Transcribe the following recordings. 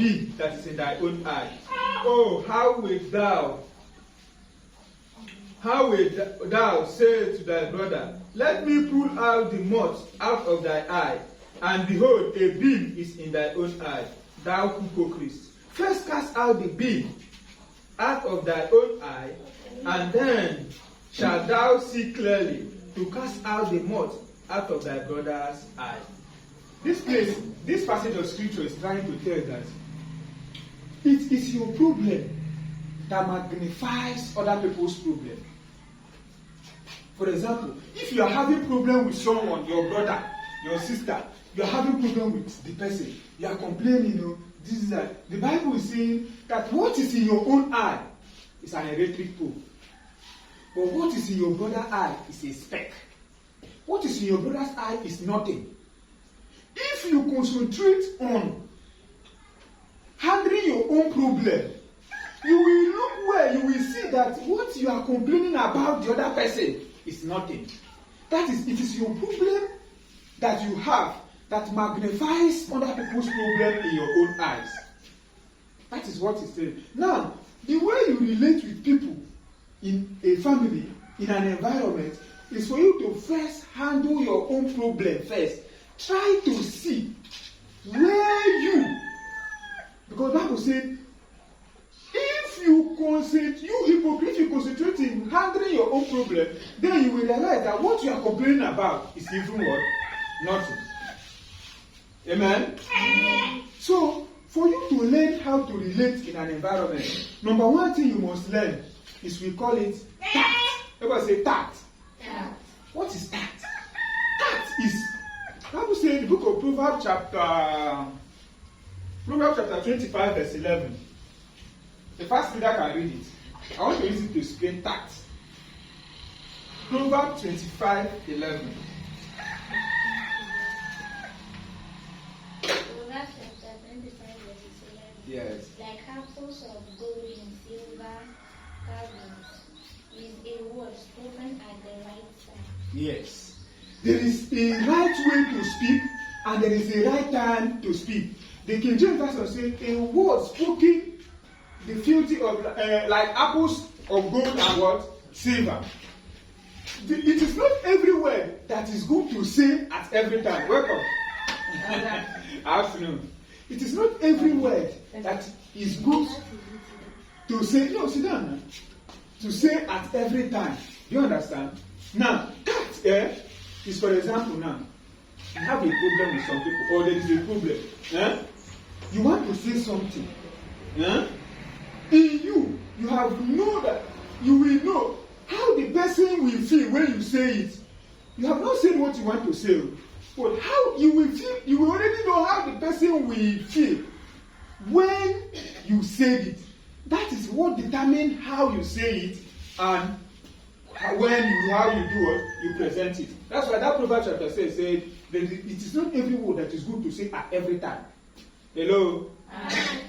beam that is in thy own eye? Oh, how wilt thou say to thy brother, let me pull out the mote out of thy eye, and behold, a beam is in thy own eye, thou hypocrite? First cast out the beam out of thy own eye, and then shalt thou see clearly to cast out the mote out of thy brother's eye. This passage of scripture is trying to tell that it is your problem that magnifies other people's problem. For example, if you are having problem with someone, your brother, your sister, you are having problem with the person, you are complaining, this is that. The Bible is saying that what is in your own eye is an electric pole. But what is in your brother's eye is a speck. What is in your brother's eye is nothing. If you concentrate on handling your own problem, you will look well, you will see that what you are complaining about the other person is nothing. That is, it is your problem that you have that magnifies other people's problem in your own eyes. That is what it's saying. Now, the way you relate with people in a family, in an environment, is for you to first handle your own problem first. Try to see where you, because the Bible said, if you concentrate in handling your own problem, then you will realize that what you are complaining about is even what? Nothing. Amen? So, for you to learn how to relate in an environment, number one thing you must learn is we call it tact. Everybody say tact. Tact. What is tact? Tact is, the Bible says in the book of Proverbs chapter 25 verse 11. The first reader can read it. I want to use it to explain tact. Proverbs 25:11. Proverbs chapter 25 verse 11. Yes. Like apples of gold and silver carvings is a word spoken at the right time. Yes. There is a right way to speak and there is a right time to speak. The King James Version says, a word spoken the beauty of like apples of gold and what? Silver. It is not every word that is good to say at every time. Welcome. Afternoon. It is not every word that is good to say. No, sit down now. To say at every time. Do you understand? Now, that is, for example, now you have a problem with some people, or there is a problem. You want to say something. In you have know that you will know how the person will feel when you say it. You have not said what you want to say, but how you will feel, you will already know how the person will feel when you said it. That is what determines how you say it and how you do it, you present it. That's why that Proverbs chapter 6 said that it is not every word that is good to say at every time. Hello?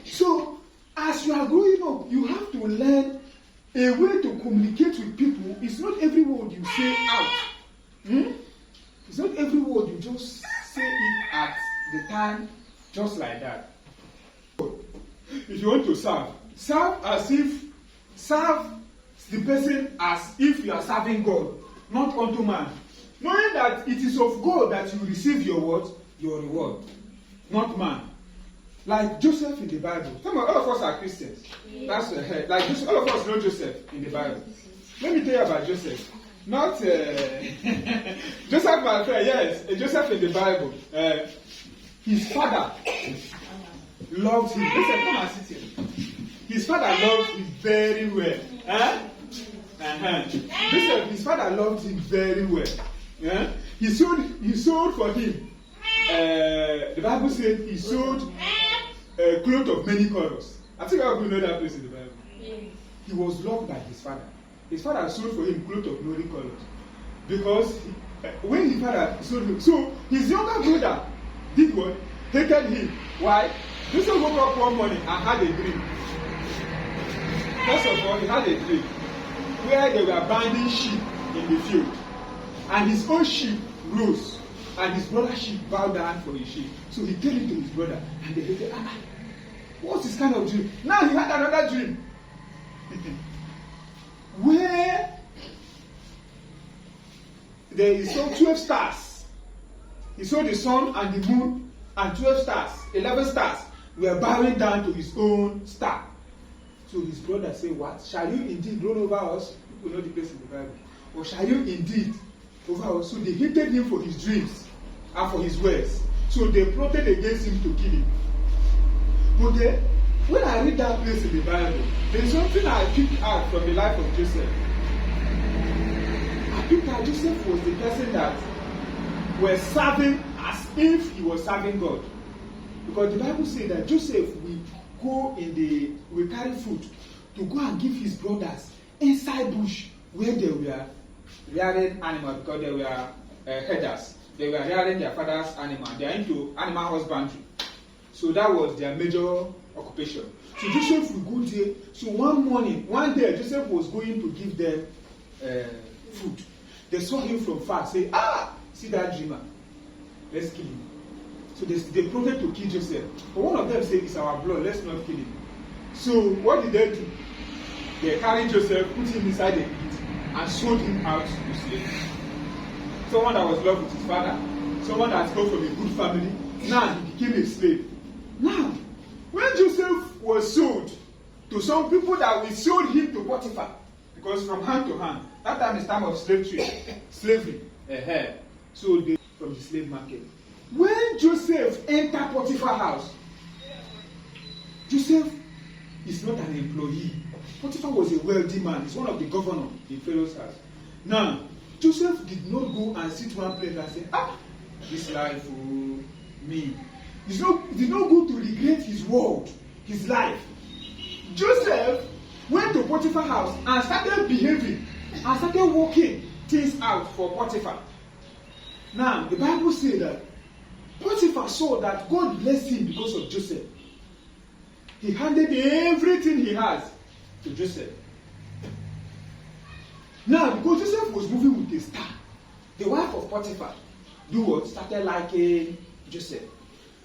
So, as you are growing up, you have to learn a way to communicate with people. It's not every word you say out. It's not every word you just say it at the time, just like that. If you want to serve the person as if you are serving God, not unto man. Knowing that it is of God that you receive your what? Your reward, not man. Like Joseph in the Bible. All of us are Christians. That's like Joseph, all of us know Joseph in the Bible. Let me tell you about Joseph. Not Joseph, my friend. Yes, Joseph in the Bible. His father loved him. Joseph, come and sit here. His father loved him very well. Joseph, his father loved him very well. He sold for him. The Bible said he sold a cloth of many colors. I think all of you know that place in the Bible. He was loved by his father. His father sold for him cloth of many colors. Because when his father sold him, so his younger brother did what? Hated him. Why? Joseph woke up one morning and had a dream. First of all, he had a dream where they were binding sheep in the field. And his own sheep rose. And his brother's sheep bowed down for his sheep. So he tell it to his brother. And they said, What's his kind of dream? Now he had another dream. Where there is some 12 stars. He saw the sun and the moon and 12 stars, 11 stars were bowing down to his own star. So his brother said, what? Shall you indeed rule over us? People know the place in the Bible. Or shall you indeed over us? So they hated him for his dreams and for his words. So they plotted against him to kill him. But then, when I read that place in the Bible, there is something I picked out from the life of Joseph. I picked out Joseph was the person that was serving as if he was serving God. Because the Bible says that Joseph will carry food to go and give his brothers inside bush where they were rearing animals, because they were herders. They were rearing their father's animal. They are into animal husbandry. So that was their major occupation. So Joseph will go there. So one day, Joseph was going to give them food. They saw him from far, say, see that dreamer. Let's kill him. So they plotted to kill Joseph. But one of them said, it's our blood, let's not kill him. So what did they do? They carried Joseph, put him inside the pit, and sold him out to slaves. Someone that was loved with his father, someone that came from a good family, now he became a slave. Now, when Joseph was sold to some people that we sold him to Potiphar, because from hand to hand, that time is time of slavery. So they from the slave market. When Joseph entered Potiphar's house, Joseph is not an employee. Potiphar was a wealthy man. He's one of the governors in Pharaoh's house. Now, Joseph did not go and sit one place and say, this life, me. He did not go to regret his world, his life. Joseph went to Potiphar's house and started behaving and started working things out for Potiphar. Now, the Bible says that Potiphar saw that God blessed him because of Joseph. He handed everything he has to Joseph. Now, because Joseph was moving with a star, the wife of Potiphar started liking Joseph.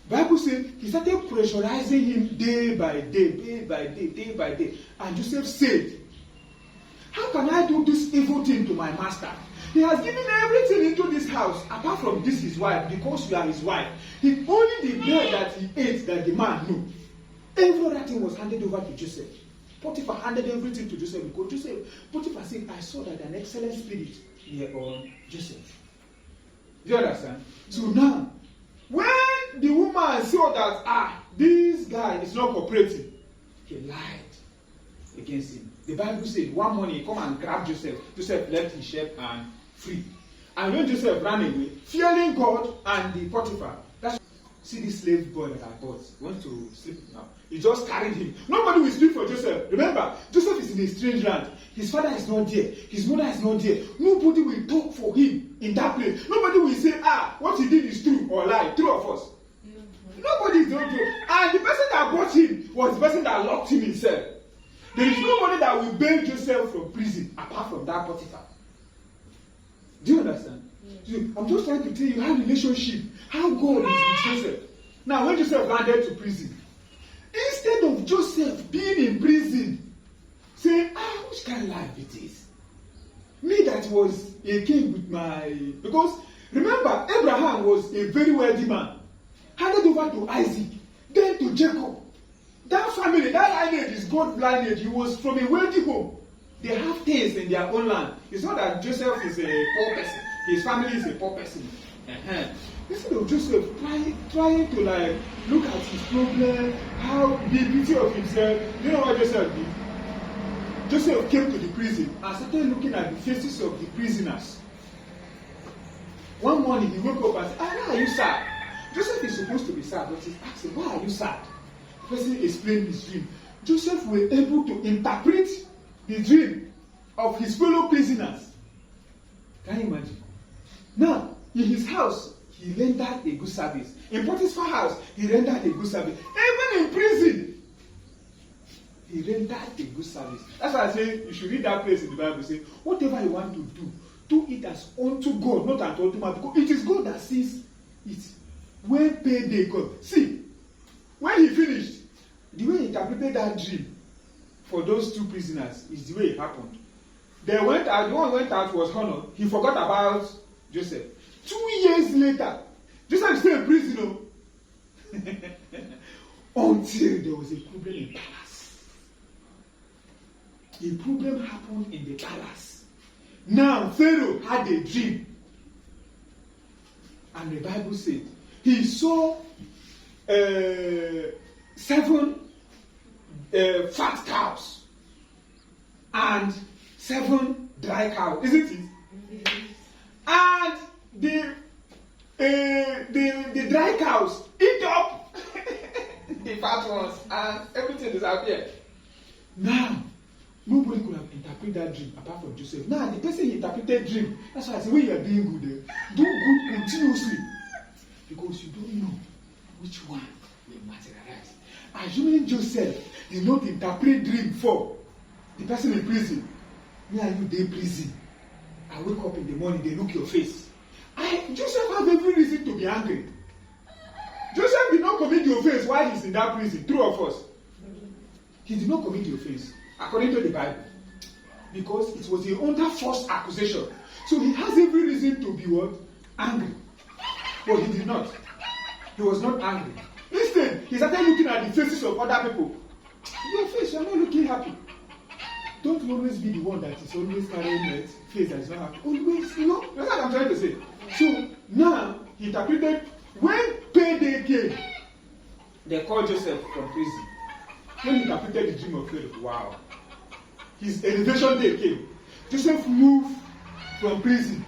The Bible says he started pressurizing him day by day. And Joseph said, how can I do this evil thing to my master? He has given everything into this house, apart from this his wife, because you are his wife. He only the bread that he ate that the man knew. Every other thing was handed over to Joseph. Potiphar handed everything to Joseph because Potiphar said, I saw that an excellent spirit here on Joseph. Do you understand? So now, when the woman saw that, this guy is not cooperating, he lied against him. The Bible said one morning he come and grabbed Joseph. Joseph left his ship and free. And when Joseph ran away, fearing God and the Potiphar, see this slave boy that I bought, went to sleep now. He just carried him. Nobody will speak for Joseph. Remember, Joseph is in a strange land. His father is not there. His mother is not there. Nobody will talk for him in that place. Nobody will say, what he did is true or lie. True of us. Nobody is not true. And the person that brought him was the person that locked him himself. There is nobody that will bail Joseph from prison apart from that Potiphar. Do you understand? Yes. I'm just trying to tell you how relationship, how God is with Joseph. Now, when Joseph landed to prison, instead of Joseph being in prison, saying, which kind of life it is? Me that was a king with my... Because, remember, Abraham was a very wealthy man. Handed over to Isaac, then to Jacob. That family, that lineage is God's lineage. He was from a wealthy home. They have things in their own land. It's not that Joseph is a poor person. His family is a poor person. Instead of Joseph trying to look at his problem, how the beauty of himself, you know what Joseph did? Joseph came to the prison and started looking at the faces of the prisoners. One morning he woke up and said, why are you sad? Joseph is supposed to be sad, but he's asking, why are you sad? The person explained his dream. Joseph was able to interpret the dream of his fellow prisoners. Can you imagine? Now, in his house, he rendered a good service. In Potiphar's house, he rendered a good service. Even in prison, he rendered a good service. That's why I say you should read that place in the Bible. Say, whatever you want to do it as unto God, not unto man. Because it is God that sees it. When payday comes. See, when he finished, the way interpreted that dream for those two prisoners is the way it happened. They went out, the one who went out was honored. He forgot about Joseph. 2 years later, Joseph is still in prison. Until there was a problem in the palace. A problem happened in the palace. Now Pharaoh had a dream. And the Bible said he saw 7 fat cows and 7 dry cows, isn't it? And the dry cows eat up the fat ones and everything disappeared. Now, nobody could have interpreted that dream apart from Joseph. Now, the person he interpreted dream, that's why I say when you are doing good, do good continuously. Because you don't know which one will materialize. Assuming Joseph did not interpret dream for the person in prison, me and you dey prison. I wake up in the morning, they look your face. Joseph have every reason to be angry. Joseph did not commit the offense while he's in that prison. True or false? He did not commit the offense, according to the Bible. Because it was under false accusation. So he has every reason to be what? Angry. But he did not. He was not angry. Instead, he started looking at the faces of other people. Your face, you are not looking happy. Don't always be the one that is always carrying a face that is not happy. Always, that's what I'm trying to say. So now, he interpreted, when payday came, they called Joseph from prison. When he interpreted the dream of Pharaoh, wow. His elevation day came. Joseph moved from prison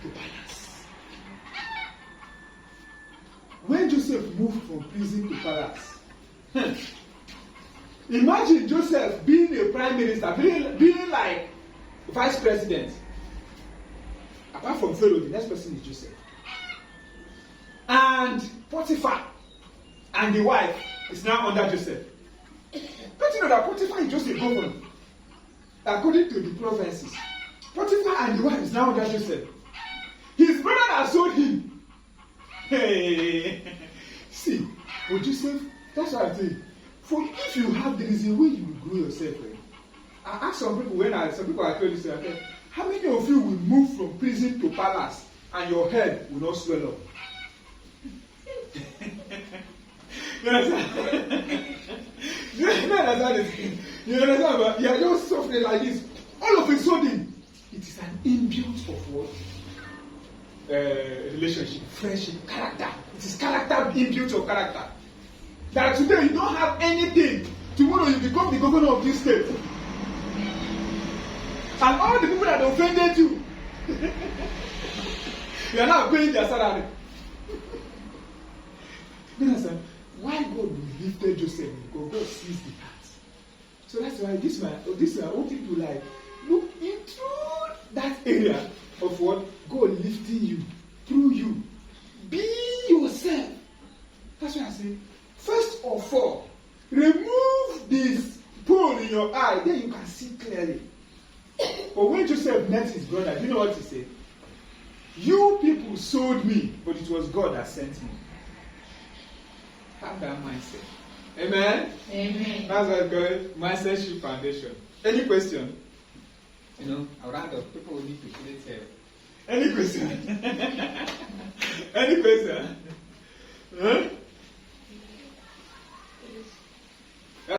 to palace. When Joseph moved from prison to palace, imagine Joseph being a prime minister, being like vice president. Apart from Pharaoh, the next person is Joseph. And Potiphar and the wife is now under Joseph. Don't you know that Potiphar is just a governor? According to the provinces, Potiphar and the wife is now under Joseph. His brother has sold him. Hey, see, for Joseph, that's what I think. For if you have the reason where you will grow yourself, I ask some people some people I told this, okay, how many of you will move from prison to palace and your head will not swell up? You understand? You understand this? You understand? But you are just suffering like this. All of a sudden, it is an inbuilt of what? Relationship, friendship, character. It is character inbuilt of character. That today you don't have anything. Tomorrow you become the governor of this state. And all the people that offended you, you are now paying their salary. You understand? Why God lifted Joseph? Because God sees the heart. So that's why this I want you to like look into that area of what God lifting you through you. Be yourself. That's why I say, first of all, remove this pole in your eye, then you can see clearly. But when Joseph met his brother, you know what he said? You people sold me, but it was God that sent me. Have that mindset. Amen? Amen. That's what God, Mindset Foundation. Any question? I'll round up. People will need to put it here. Any question? Any question? Huh?